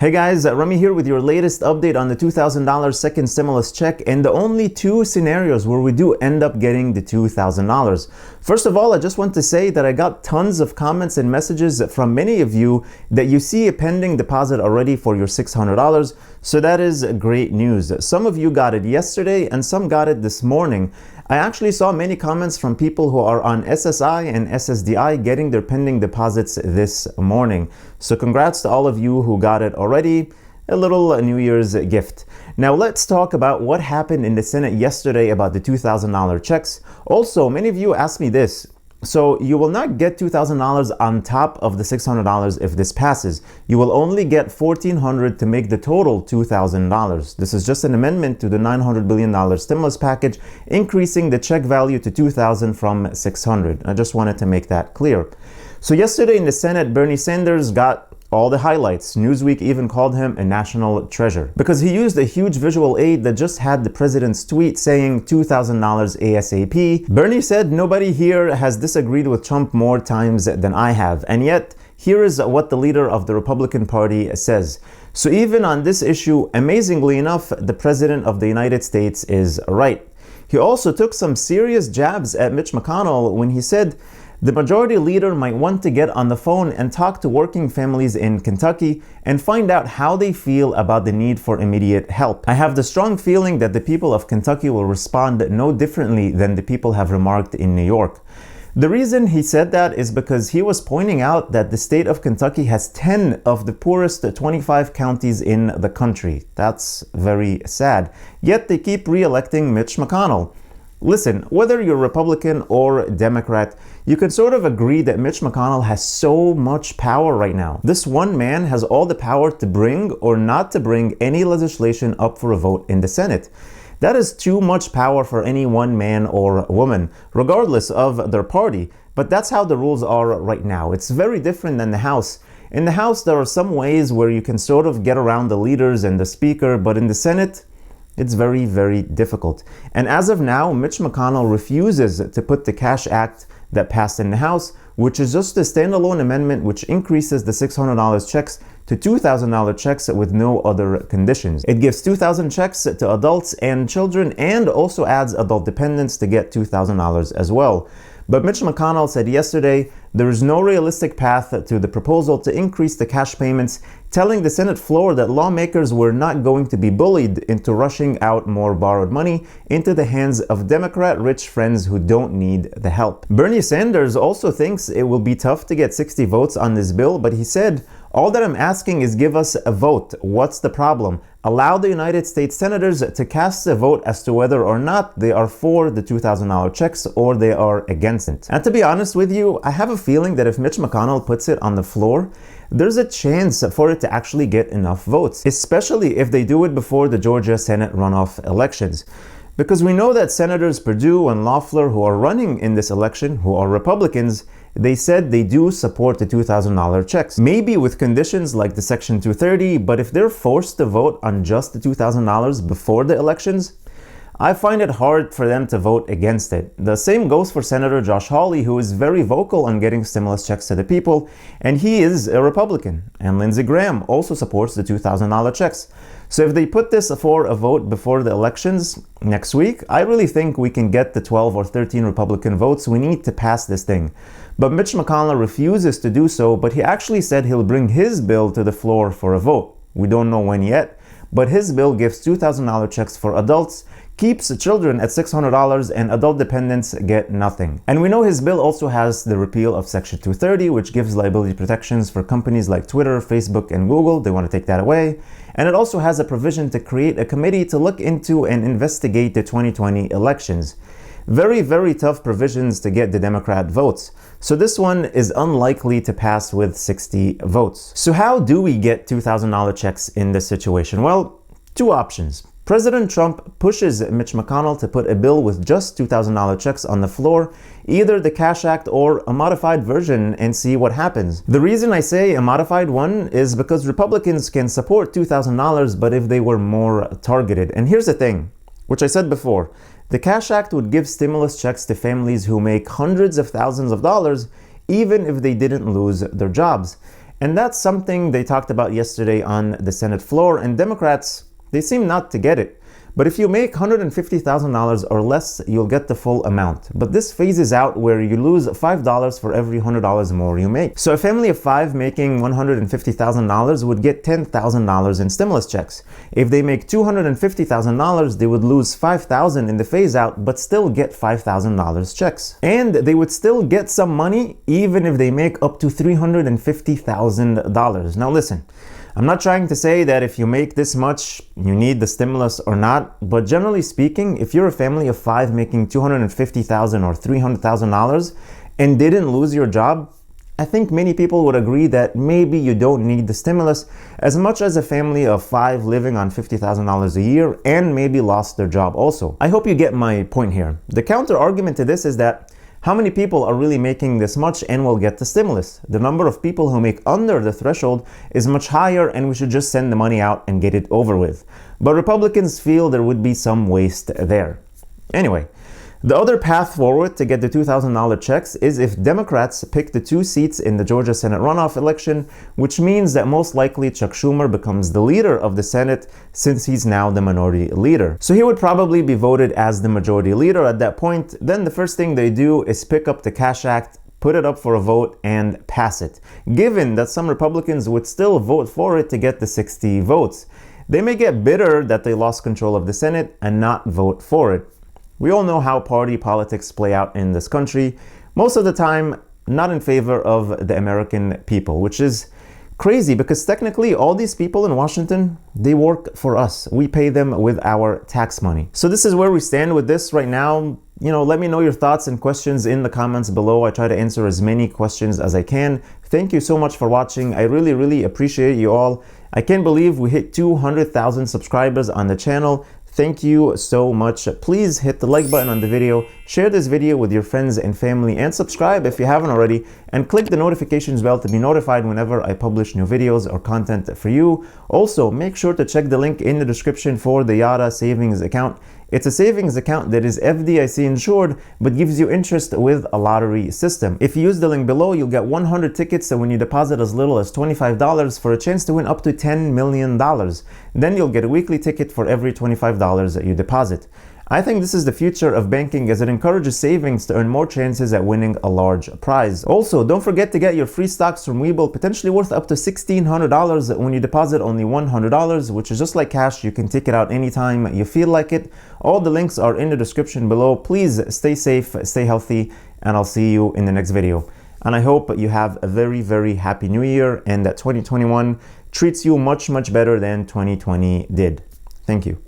Hey guys, Rami here with your latest update on the $2,000 second stimulus check and the only two scenarios where we do end up getting the $2,000. First of all, I just want to say that I got tons of comments and messages from many of you that you see a pending deposit already for your $600. So that is great news. Some of you got it yesterday and some got it this morning. I actually saw many comments from people who are on SSI and SSDI getting their pending deposits this morning. So congrats to all of you who got it already. A little New Year's gift. Now let's talk about what happened in the Senate yesterday about the $2,000 checks. Also, many of you asked me this. So you will not get $2,000 on top of the $600 if this passes. You will only get $1,400 to make the total $2,000. This is just an amendment to the $900 billion stimulus package, increasing the check value to $2,000 from $600. I just wanted to make that clear. So yesterday in the Senate, Bernie Sanders got all the highlights. Newsweek even called him a national treasure because he used a huge visual aid that just had the president's tweet saying $2,000 ASAP. Bernie said nobody here has disagreed with Trump more times than I have. And yet, here is what the leader of the Republican Party says. So even on this issue, amazingly enough, the president of the United States is right. He also took some serious jabs at Mitch McConnell when he said, the majority leader might want to get on the phone and talk to working families in Kentucky and find out how they feel about the need for immediate help. I have the strong feeling that the people of Kentucky will respond no differently than the people have remarked in New York. The reason he said that is because he was pointing out that the state of Kentucky has 10 of the poorest 25 counties in the country. That's very sad. Yet they keep re-electing Mitch McConnell. Listen, whether you're Republican or Democrat, you can sort of agree that Mitch McConnell has so much power right now. This one man has all the power to bring or not to bring any legislation up for a vote in the Senate. That is too much power for any one man or woman, regardless of their party. But that's how the rules are right now. It's very different than the House. In the House, there are some ways where you can sort of get around the leaders and the speaker, but in the Senate, it's very, very difficult. And as of now, Mitch McConnell refuses to put the Cash Act that passed in the House, which is just a standalone amendment which increases the $600 checks to $2,000 checks with no other conditions. It gives 2,000 checks to adults and children and also adds adult dependents to get $2,000 as well. But Mitch McConnell said yesterday there is no realistic path to the proposal to increase the cash payments, telling the Senate floor that lawmakers were not going to be bullied into rushing out more borrowed money into the hands of Democrat-rich friends who don't need the help. Bernie Sanders also thinks it will be tough to get 60 votes on this bill, but he said, all that I'm asking is give us a vote. What's the problem? Allow the United States senators to cast a vote as to whether or not they are for the $2,000 checks or they are against it. And to be honest with you, I have a feeling that if Mitch McConnell puts it on the floor, there's a chance for it to actually get enough votes, especially if they do it before the Georgia Senate runoff elections. Because we know that Senators Perdue and Loeffler, who are running in this election, who are Republicans, they said they do support the $2,000 checks. Maybe with conditions like the Section 230, but if they're forced to vote on just the $2,000 before the elections, I find it hard for them to vote against it. The same goes for Senator Josh Hawley, who is very vocal on getting stimulus checks to the people, and he is a Republican. And Lindsey Graham also supports the $2,000 checks. So if they put this for a vote before the elections next week, I really think we can get the 12 or 13 Republican votes we need to pass this thing. But Mitch McConnell refuses to do so, but he actually said he'll bring his bill to the floor for a vote. We don't know when yet, but his bill gives $2,000 checks for adults, keeps children at $600, and adult dependents get nothing. And we know his bill also has the repeal of Section 230, which gives liability protections for companies like Twitter, Facebook, and Google. They want to take that away. And it also has a provision to create a committee to look into and investigate the 2020 elections. Very, very tough provisions to get the Democrat votes. So this one is unlikely to pass with 60 votes. So how do we get $2,000 checks in this situation? Well, two options. President Trump pushes Mitch McConnell to put a bill with just $2,000 checks on the floor, either the Cash Act or a modified version, and see what happens. The reason I say a modified one is because Republicans can support $2,000, but if they were more targeted. And here's the thing, which I said before, the Cash Act would give stimulus checks to families who make hundreds of thousands of dollars, even if they didn't lose their jobs. And that's something they talked about yesterday on the Senate floor, and Democrats, they seem not to get it. But if you make $150,000 or less, you'll get the full amount. But this phases out where you lose $5 for every $100 more you make. So a family of 5 making $150,000 would get $10,000 in stimulus checks. If they make $250,000, they would lose $5,000 in the phase out, but still get $5,000 checks. And they would still get some money even if they make up to $350,000. Now listen, I'm not trying to say that if you make this much, you need the stimulus or not, but generally speaking, if you're a family of 5 making $250,000 or $300,000 and didn't lose your job, I think many people would agree that maybe you don't need the stimulus as much as a family of 5 living on $50,000 a year and maybe lost their job also. I hope you get my point here. The counter argument to this is that how many people are really making this much and will get the stimulus? The number of people who make under the threshold is much higher, and we should just send the money out and get it over with. But Republicans feel there would be some waste there. Anyway, the other path forward to get the $2,000 checks is if Democrats pick the 2 seats in the Georgia Senate runoff election, which means that most likely Chuck Schumer becomes the leader of the Senate since he's now the minority leader. So he would probably be voted as the majority leader at that point. Then the first thing they do is pick up the Cash Act, put it up for a vote, and pass it, given that some Republicans would still vote for it to get the 60 votes. They may get bitter that they lost control of the Senate and not vote for it. We all know how party politics play out in this country, most of the time not in favor of the American people, which is crazy because technically all these people in Washington, they work for us. We pay them with our tax money. So this is where we stand with this right now. Let me know your thoughts and questions in the comments below. I try to answer as many questions as I can. Thank you so much for watching. I really, really appreciate you all. I can't believe we hit 200,000 subscribers on the channel. Thank you so much. Please hit the like button on the video, share this video with your friends and family, and subscribe if you haven't already, and click the notifications bell to be notified whenever I publish new videos or content for you. Also, make sure to check the link in the description for the Yara savings account. It's a savings account that is FDIC insured, but gives you interest with a lottery system. If you use the link below, you'll get 100 tickets when you deposit as little as $25 for a chance to win up to $10 million. Then you'll get a weekly ticket for every $25 that you deposit. I think this is the future of banking as it encourages savings to earn more chances at winning a large prize. Also, don't forget to get your free stocks from Webull, potentially worth up to $1,600 when you deposit only $100, which is just like cash. You can take it out anytime you feel like it. All the links are in the description below. Please stay safe, stay healthy, and I'll see you in the next video. And I hope you have a very, very happy new year and that 2021 treats you much, much better than 2020 did. Thank you.